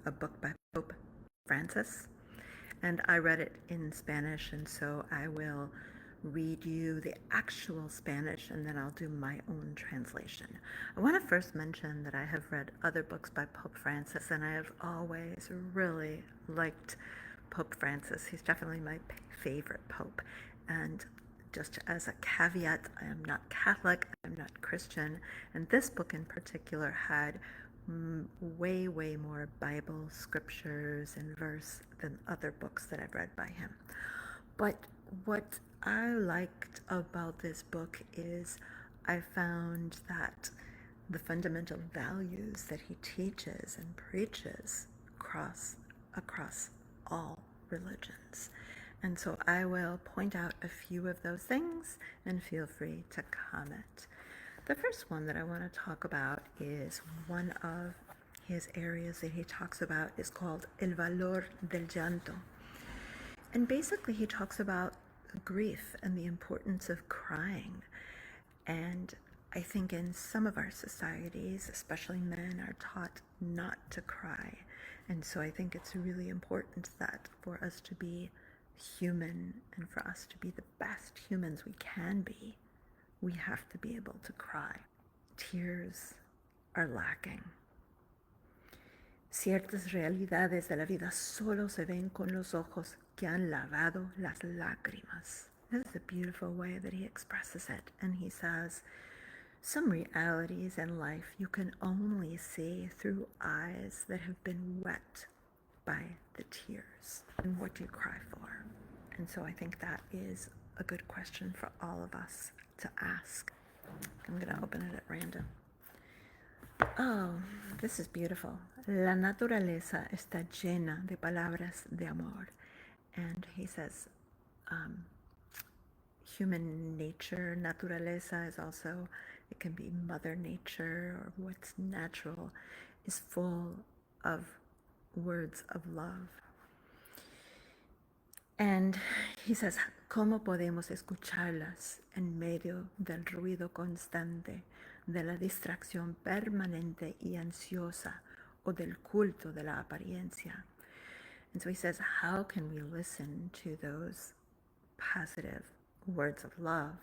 a book by Pope Francis, and I read it in Spanish, and so I will read you the actual Spanish and then I'll do my own translation. I want to first mention that I have read other books by Pope Francis, and I have always really liked Pope Francis. He's definitely my favorite pope. And just as a caveat, I am not Catholic, I'm not Christian, and this book in particular had way more Bible scriptures and verse than other books that I've read by him. But what I liked about this book is I found that the fundamental values that he teaches and preaches across all religions. And so I will point out a few of those things and feel free to comment. The first one that I want to talk about is one of his areas that he talks about is called El Valor del Llanto. And basically he talks about grief and the importance of crying. And I think in some of our societies, especially men, are taught not to cry. And so I think it's really important that for us to be human and for us to be the best humans we can be, we have to be able to cry. Tears are lacking. Ciertas realidades de la vida solo se ven con los ojos que han lavado las lágrimas. This is a beautiful way that he expresses it. And he says, some realities in life you can only see through eyes that have been wet by the tears. And what do you cry for? And so I think that is a good question for all of us to ask. I'm going to open it at random. Oh, this is beautiful. La naturaleza está llena de palabras de amor. And he says, human nature, naturaleza is also, it can be mother nature or what's natural, is full of words of love. And he says, ¿cómo podemos escucharlas en medio del ruido constante, de la distracción permanente y ansiosa, o del culto de la apariencia? And so he says, how can we listen to those positive words of love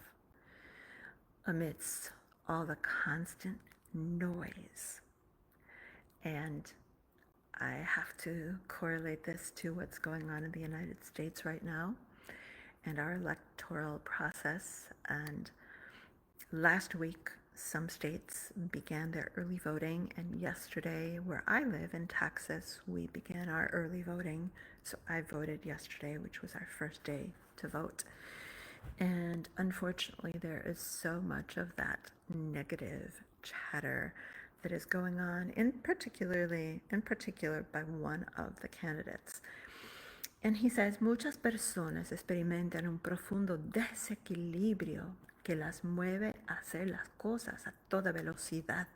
amidst all the constant noise? And I have to correlate this to what's going on in the United States right now and our electoral process. And last week, some states began their early voting, and yesterday, where I live in Texas, we began our early voting. So I voted yesterday, which was our first day to vote. And unfortunately, there is so much of that negative chatter that is going on, in particular by one of the candidates. And he says, muchas personas experimentan un profundo desequilibrio que las mueve a hacer las cosas a toda velocidad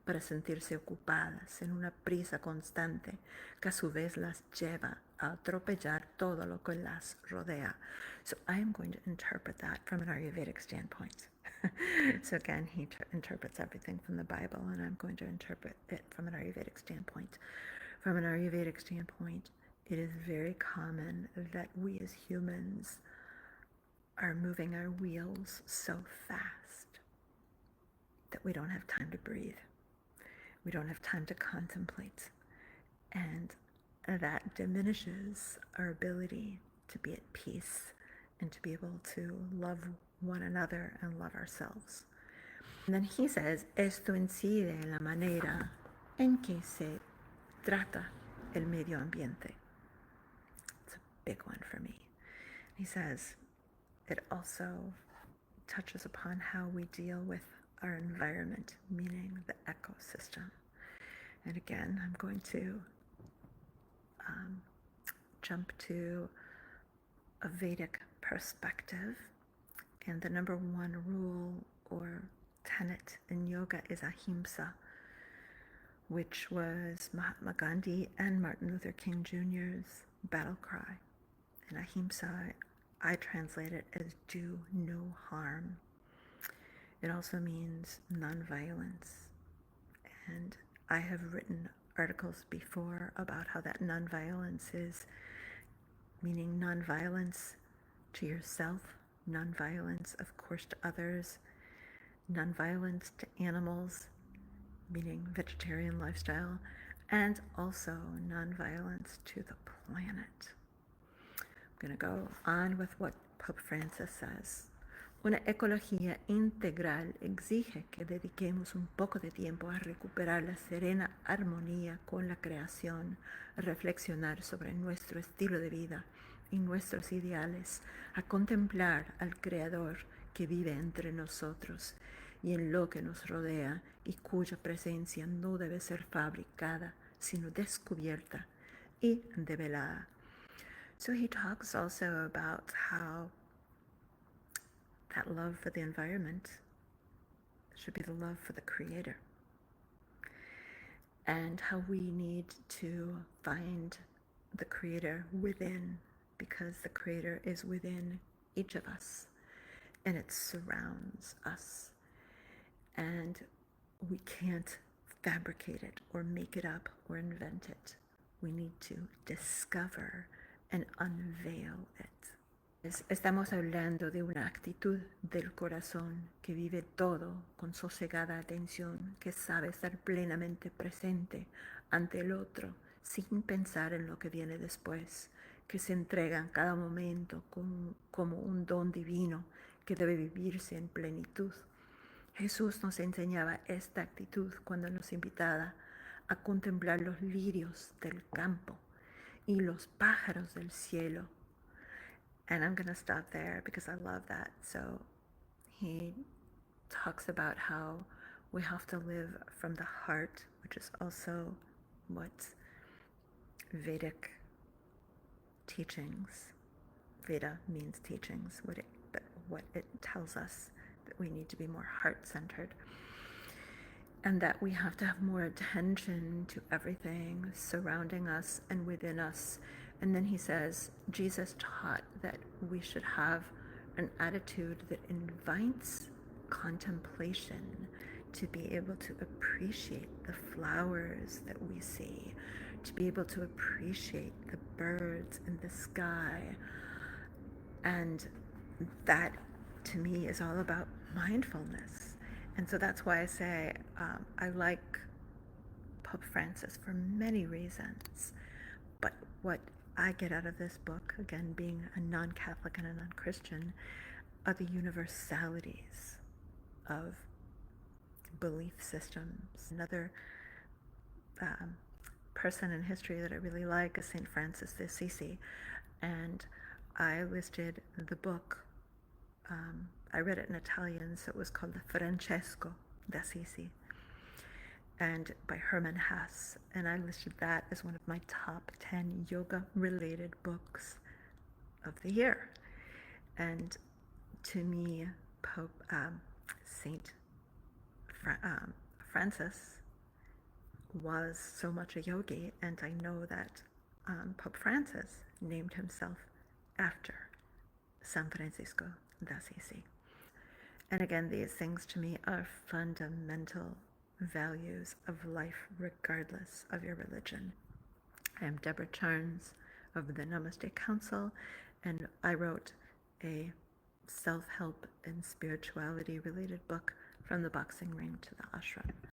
para sentirse ocupadas en una prisa constante que a su vez las lleva a atropellar todo lo que las rodea. So I am going to interpret that from an Ayurvedic standpoint. So again, he interprets everything from the Bible, and I'm going to interpret it from an Ayurvedic standpoint. From an Ayurvedic standpoint, it is very common that we as humans are moving our wheels so fast that we don't have time to breathe. We don't have time to contemplate. And that diminishes our ability to be at peace and to be able to love one another and love ourselves. And then he says, esto incide en la manera en que se trata el medio ambiente. It's a big one for me. He says, it also touches upon how we deal with our environment, meaning the ecosystem. And again, I'm going to jump to a Vedic perspective. And the number one rule or tenet in yoga is ahimsa, which was Mahatma Gandhi and Martin Luther King Jr.'s battle cry. And ahimsa, I translate it as do no harm. It also means nonviolence. And I have written articles before about how that nonviolence is meaning nonviolence to yourself, nonviolence, of course, to others, nonviolence to animals, meaning vegetarian lifestyle, and also nonviolence to the planet. I'm going to go on with what Pope Francis says. Una ecología integral exige que dediquemos un poco de tiempo a recuperar la serena armonía con la creación, a reflexionar sobre nuestro estilo de vida y nuestros ideales, a contemplar al Creador que vive entre nosotros y en lo que nos rodea y cuya presencia no debe ser fabricada, sino descubierta y develada. So he talks also about how that love for the environment should be the love for the Creator, and how we need to find the Creator within, because the Creator is within each of us and it surrounds us, and we can't fabricate it or make it up or invent it. We need to discover and unveil it. Estamos hablando de una actitud del corazón que vive todo con sosegada atención, que sabe estar plenamente presente ante el otro sin pensar en lo que viene después, que se entrega en cada momento como un don divino que debe vivirse en plenitud. Jesús nos enseñaba esta actitud cuando nos invitaba a contemplar los lirios del campo y los pájaros del cielo. And I'm going to stop there because I love that. So he talks about how we have to live from the heart, which is also what Vedic teachings, Veda means teachings, what it tells us, that we need to be more heart-centered, and that we have to have more attention to everything surrounding us and within us. And then he says, Jesus taught that we should have an attitude that invites contemplation, to be able to appreciate the flowers that we see, to be able to appreciate the birds in the sky. And that, to me, is all about mindfulness. And so that's why I say I like Pope Francis for many reasons. But what I get out of this book, again, being a non-Catholic and a non-Christian, are the universalities of belief systems. Another person in history that I really like is St. Francis of Assisi, and I listed the book. I read it in Italian, so it was called the Francesco d'Assisi, and by Hermann Hesse, and I listed that as one of my top 10 yoga-related books of the year. And to me, Saint Francis was so much a yogi, and I know that Pope Francis named himself after San Francisco d'Assisi. And again, these things to me are fundamental values of life regardless of your religion. I am Deborah Charnes of the Namaste Council, and I wrote a self-help and spirituality related book, From the Boxing Ring to the Ashram.